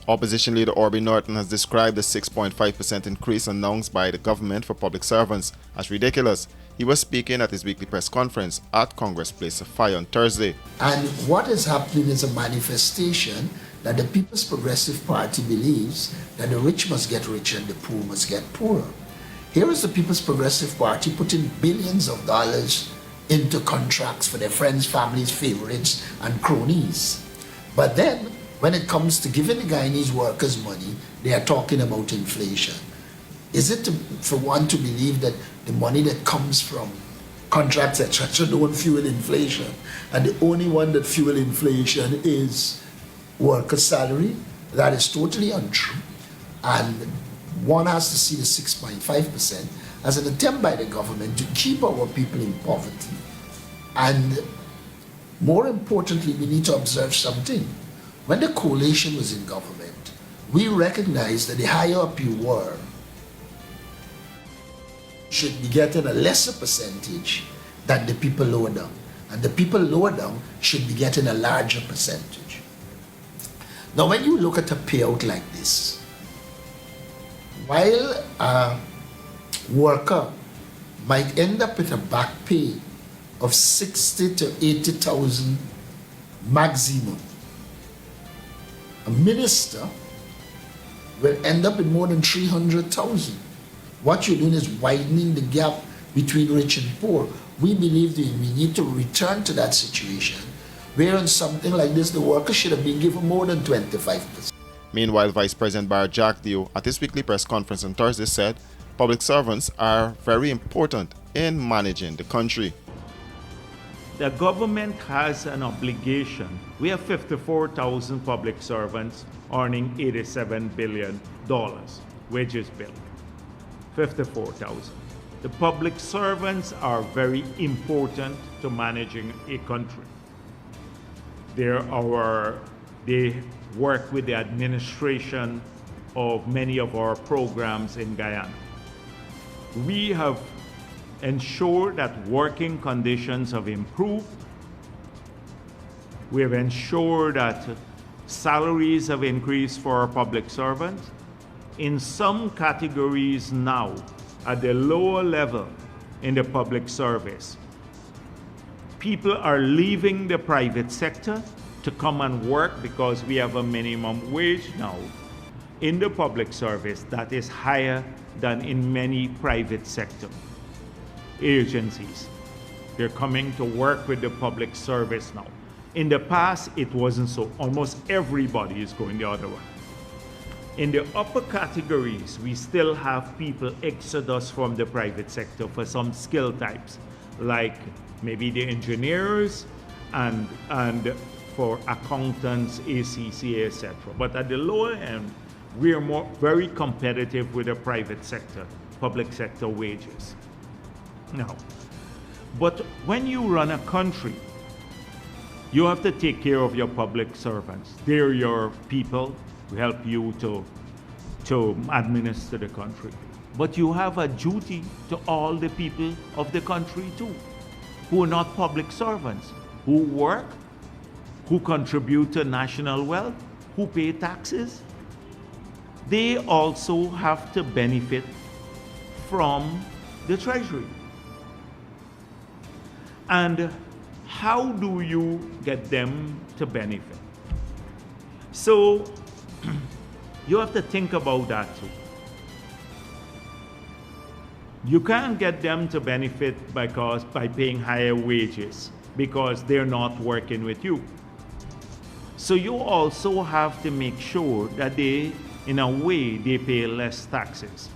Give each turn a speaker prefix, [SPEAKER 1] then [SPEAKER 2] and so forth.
[SPEAKER 1] Opposition leader Orby Norton has described the 6.5% increase announced by the government for public servants as ridiculous. He was speaking at his weekly press conference at Congress Place of Fire on Thursday.
[SPEAKER 2] And what is happening is a manifestation that the People's Progressive Party believes that the rich must get richer and the poor must get poorer. Here is the People's Progressive Party putting billions of dollars into contracts for their friends, families, favorites, and cronies. But then, when it comes to giving the Guyanese workers money, they are talking about inflation. Is it for one to believe that the money that comes from contracts, etc., don't fuel inflation, and the only one that fuel inflation is worker salary? That is totally untrue. And one has to see the 6.5% as an attempt by the government to keep our people in poverty. And more importantly, we need to observe something. When the coalition was in government, we recognized that the higher up you were, should be getting a lesser percentage than the people lower down. And the people lower down should be getting a larger percentage. Now, when you look at a payout like this, while a worker might end up with a back pay of 60 to 80,000 maximum, a minister will end up with more than 300,000. What you're doing is widening the gap between rich and poor. We believe that we need to return to that situation where in something like this, the worker should have been given more than 25%.
[SPEAKER 1] Meanwhile, Vice President VP Jagdeo at his weekly press conference on Thursday said public servants are very important in managing the country.
[SPEAKER 3] The government has an obligation. We have 54,000 public servants earning $87 billion wages bill. 54,000. The public servants are very important to managing a country. They work with the administration of many of our programs in Guyana. We have ensured that working conditions have improved. We have ensured that salaries have increased for our public servants. In some categories now, at the lower level in the public service, people are leaving the private sector to come and work because we have a minimum wage now in the public service that is higher than in many private sector agencies. They're coming to work with the public service now. In the past, it wasn't so. Almost everybody is going the other way. In the upper categories, we still have people exodus from the private sector for some skill types, like maybe the engineers and for accountants, ACCA, etc. But at the lower end, we are very competitive with the private sector, public sector wages. Now, but when you run a country, you have to take care of your public servants. They're your people who help you to administer the country. But you have a duty to all the people of the country too, who are not public servants, who work, who contribute to national wealth, who pay taxes. They also have to benefit from the treasury. And how do you get them to benefit? So you have to think about that too. You can't get them to benefit by paying higher wages because they're not working with you. So you also have to make sure that in a way, they pay less taxes.